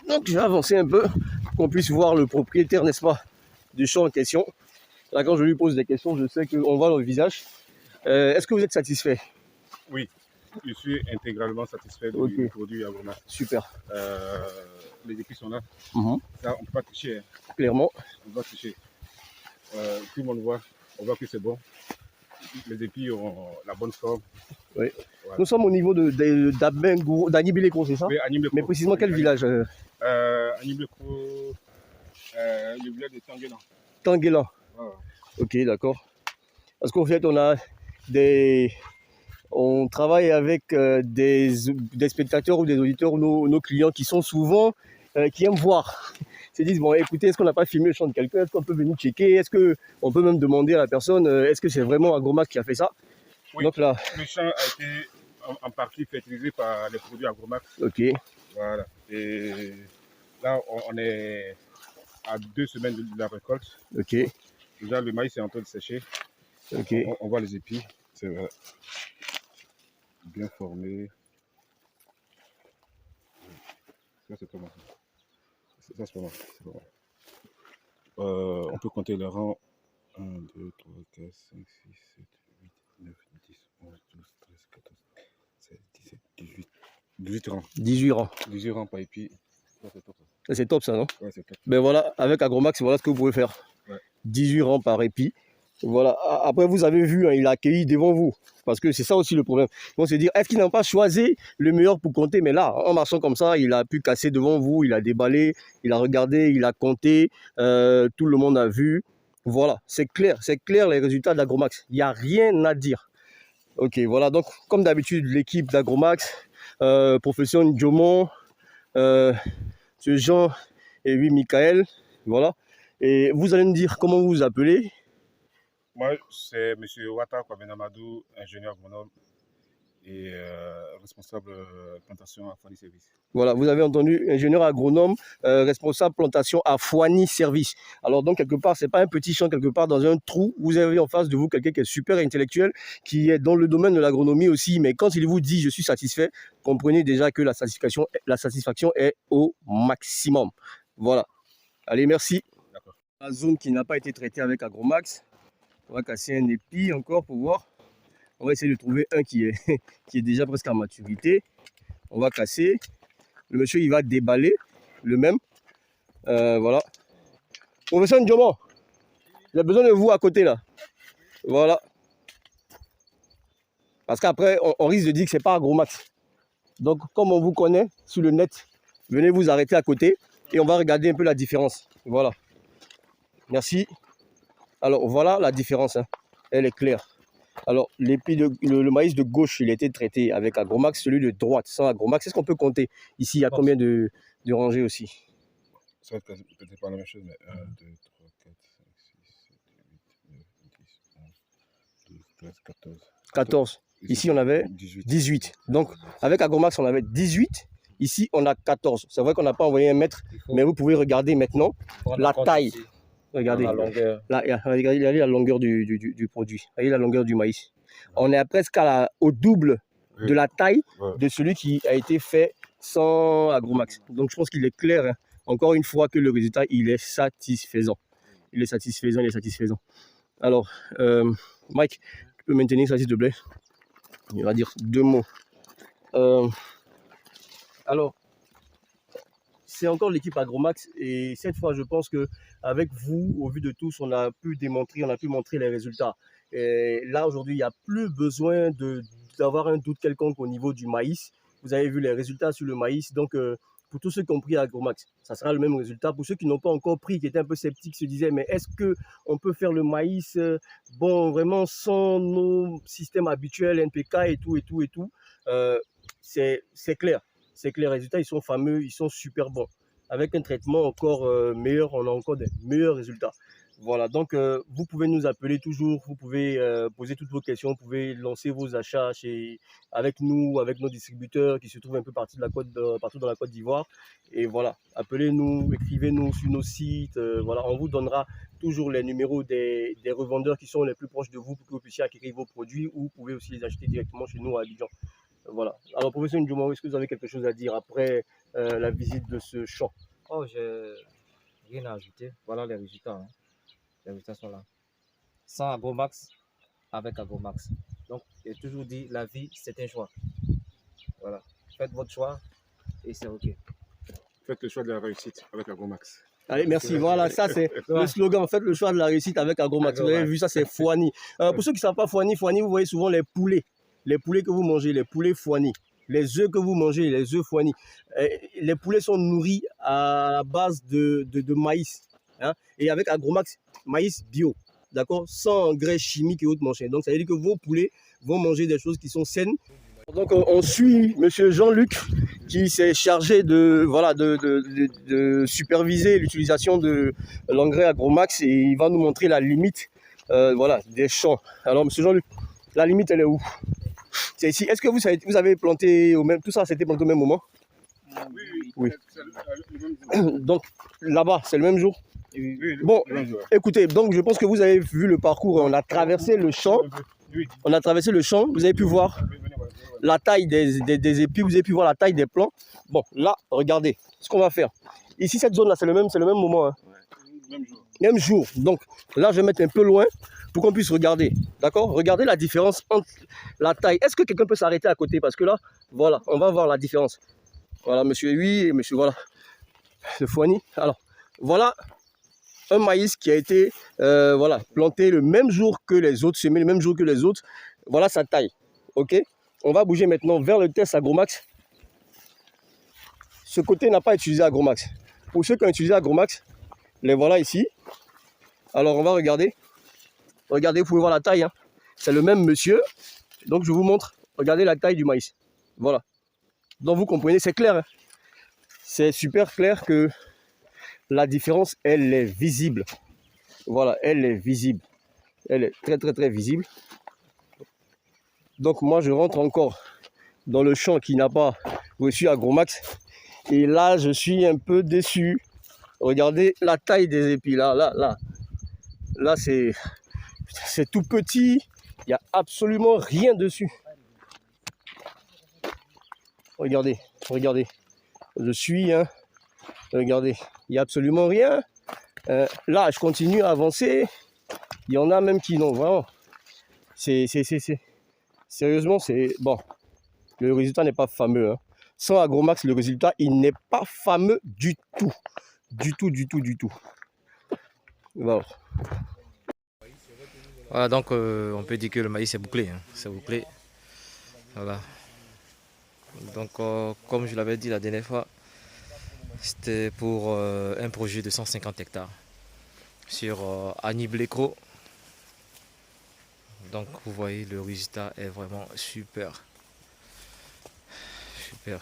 Donc je vais avancer un peu pour qu'on puisse voir le propriétaire, n'est-ce pas, du champ en question. Là, quand je lui pose des questions, je sais qu'on voit dans le visage. Est-ce que vous êtes satisfait? Oui, je suis intégralement satisfait du produit Agromag. Super. Les équipes sont là. Ça, on ne peut pas toucher. Hein. Clairement. On ne peut pas toucher. Tout le monde voit. On voit que c'est bon. Les épis ont la bonne forme. Oui. Voilà. Nous sommes au niveau d'Anibileko, c'est ça? Oui, Animbileko. Mais précisément quel village? Animbileko, le village de Tanguélan. Tanguélan. Voilà. Ok, d'accord. Parce qu'en fait, on travaille avec des spectateurs ou des auditeurs, nos clients qui sont souvent, qui aiment voir. Ils se disent, bon, écoutez, est-ce qu'on n'a pas filmé le champ de quelqu'un? Est-ce qu'on peut venir checker? Est-ce qu'on peut même demander à la personne, est-ce que c'est vraiment Agromag qui a fait ça? Oui, donc là, le champ a été en partie fertilisé par les produits Agromag. Ok. Voilà. Et là, on est à 2 semaines de la récolte. Ok. Déjà, le maïs est en train de sécher. Ok. On voit les épis. C'est bien formé. Ça, c'est pas mal. Ça, c'est pas mal. On peut compter les rangs. 1, 2, 3, 4, 5, 6, 7, 8, 9, 10, 11, 12, 13, 14, 16, 17, 18. 18 rangs. 18 rangs. 18 rangs par épi. C'est top. C'est top ça, non? Ouais, c'est top. Ben voilà, avec Agromag, voilà ce que vous pouvez faire. Ouais. 18 rangs par épi. Voilà. Après, vous avez vu, hein, il a accueilli devant vous. Parce que c'est ça aussi le problème. Ils vont se dire, est-ce qu'ils n'ont pas choisi le meilleur pour compter? Mais là, en marchant comme ça, il a pu casser devant vous, il a déballé, il a regardé, il a compté, tout le monde a vu. Voilà, c'est clair les résultats d'Agromax. Il n'y a rien à dire. Ok, voilà, donc comme d'habitude, l'équipe d'Agromax, professeur Ndiomon, ce Jean et oui, Michael, voilà. Et vous allez me dire comment vous vous appelez? Moi, c'est M. Wata Kwamenamadou, ingénieur agronome et responsable plantation à Foigny Service. Voilà, vous avez entendu, ingénieur agronome, responsable plantation à Foigny Service. Alors donc quelque part, c'est pas un petit champ quelque part dans un trou. Vous avez en face de vous quelqu'un qui est super intellectuel, qui est dans le domaine de l'agronomie aussi. Mais quand il vous dit je suis satisfait, comprenez déjà que la satisfaction est au maximum. Voilà. Allez, merci. La zone qui n'a pas été traitée avec Agromax. On va casser un épi encore pour voir. On va essayer de trouver un qui est déjà presque à maturité. On va casser. Le monsieur, il va déballer le même. Voilà. Professeur Ndiomon, j'ai besoin de vous à côté là. Voilà. Parce qu'après, on risque de dire que ce n'est pas Agromax. Donc, comme on vous connaît sur le net, venez vous arrêter à côté et on va regarder un peu la différence. Voilà. Merci. Alors, voilà la différence. Hein. Elle est claire. Alors, le maïs de gauche, il a été traité avec Agromax, celui de droite sans Agromax. Est-ce qu'on peut compter ici? Il y a combien de rangées aussi? Ça va peut-être pas la même chose, mais 1, 2, 3, 4, 5, 6, 7, 8, 9, 10, 11, 12, 13, 14. 14. Ici, on avait 18. Donc, avec Agromax, on avait 18. Ici, on a 14. C'est vrai qu'on n'a pas envoyé un mètre, mais vous pouvez regarder maintenant la taille. Ici. Regardez, regardez la longueur du produit. Regardez la longueur du maïs. On est presque au double de la taille de celui qui a été fait sans Agromax. Donc je pense qu'il est clair, hein, encore une fois, que le résultat, il est satisfaisant. Il est satisfaisant. Alors, Mike, tu peux maintenir ça s'il te plaît? Il va dire 2 mots. Alors, c'est encore l'équipe Agromax et cette fois je pense qu'avec vous, au vu de tous, on a pu montrer les résultats. Et là aujourd'hui, il n'y a plus besoin d'avoir un doute quelconque au niveau du maïs. Vous avez vu les résultats sur le maïs, donc pour tous ceux qui ont pris Agromax, ça sera le même résultat. Pour ceux qui n'ont pas encore pris, qui étaient un peu sceptiques, se disaient mais est-ce qu'on peut faire le maïs bon, vraiment sans nos systèmes habituels, NPK et tout, c'est clair. C'est que les résultats, ils sont fameux, ils sont super bons. Avec un traitement encore meilleur, on a encore des meilleurs résultats. Voilà, donc vous pouvez nous appeler toujours, vous pouvez poser toutes vos questions, vous pouvez lancer vos achats avec nous, avec nos distributeurs qui se trouvent un peu partout dans la Côte d'Ivoire. Et voilà, appelez-nous, écrivez-nous sur nos sites. Voilà, on vous donnera toujours les numéros des revendeurs qui sont les plus proches de vous pour que vous puissiez acquérir vos produits ou vous pouvez aussi les acheter directement chez nous à Abidjan. Voilà. Alors, professeur Ndjoumaro, est-ce que vous avez quelque chose à dire après la visite de ce champ? Oh, j'ai rien à ajouter. Voilà les résultats, hein. Les résultats sont là. Sans Agromax, avec Agromax. Donc, j'ai toujours dit, la vie, c'est un choix. Voilà. Faites votre choix et c'est OK. Faites le choix de la réussite avec Agromax. Allez, merci. Voilà, ça c'est le slogan. Faites le choix de la réussite avec Agromax. Vous avez vu, ça c'est Foigny. Pour ceux qui ne savent pas Foigny, vous voyez souvent les poulets. Les poulets que vous mangez, les poulets Foigny. Les œufs que vous mangez, les œufs Foigny. Les poulets sont nourris à la base de maïs. Hein, et avec Agromax, maïs bio. D'accord? Sans engrais chimiques et autres machins. Donc ça veut dire que vos poulets vont manger des choses qui sont saines. Donc on suit M. Jean-Luc qui s'est chargé de, voilà, de superviser l'utilisation de l'engrais Agromax et il va nous montrer la limite voilà, des champs. Alors M. Jean-Luc, la limite elle est où? C'est ici. Est-ce que vous avez planté au même, tout ça c'était planté au même moment? Oui. Donc là-bas c'est le même jour? Oui, bon, écoutez, donc je pense que vous avez vu le parcours, on a traversé le champ, vous avez pu voir la taille des épis, vous avez pu voir la taille des plants. Bon, là, regardez, ce qu'on va faire. Ici, cette zone-là, c'est le même moment. Hein. Même jour. Donc là, je vais mettre un peu loin pour qu'on puisse regarder. D'accord? Regardez la différence entre la taille. Est-ce que quelqu'un peut s'arrêter à côté? Parce que là, voilà, on va voir la différence. Voilà, monsieur oui et monsieur, voilà, le Foigny. Alors, voilà un maïs qui a été voilà, planté le même jour que les autres, semé le même jour que les autres. Voilà sa taille. Ok? On va bouger maintenant vers le test Agromax. Ce côté n'a pas utilisé Agromax. Pour ceux qui ont utilisé Agromax, les voilà ici. Alors on va regarder. Regardez, vous pouvez voir la taille. Hein. C'est le même monsieur. Donc je vous montre. Regardez la taille du maïs. Voilà. Donc vous comprenez, c'est clair. Hein. C'est super clair que la différence, elle est visible. Voilà, elle est visible. Elle est très très très visible. Donc moi je rentre encore dans le champ qui n'a pas reçu Agromax. Et là je suis un peu déçu. Regardez la taille des épis. Là c'est tout petit. Il n'y a absolument rien dessus. Regardez. Je suis, hein, regardez, il n'y a absolument rien. Là, je continue à avancer. Il y en a même qui n'ont vraiment. Sérieusement, c'est bon. Le résultat n'est pas fameux. Hein. Sans Agromax, le résultat, il n'est pas fameux du tout. Du tout. Voilà. Voilà, donc on peut dire que le maïs est bouclé. Hein. C'est bouclé. Voilà. Donc, comme je l'avais dit la dernière fois, c'était pour un projet de 150 hectares sur Annie-Blécro. Donc, vous voyez, le résultat est vraiment super. Super.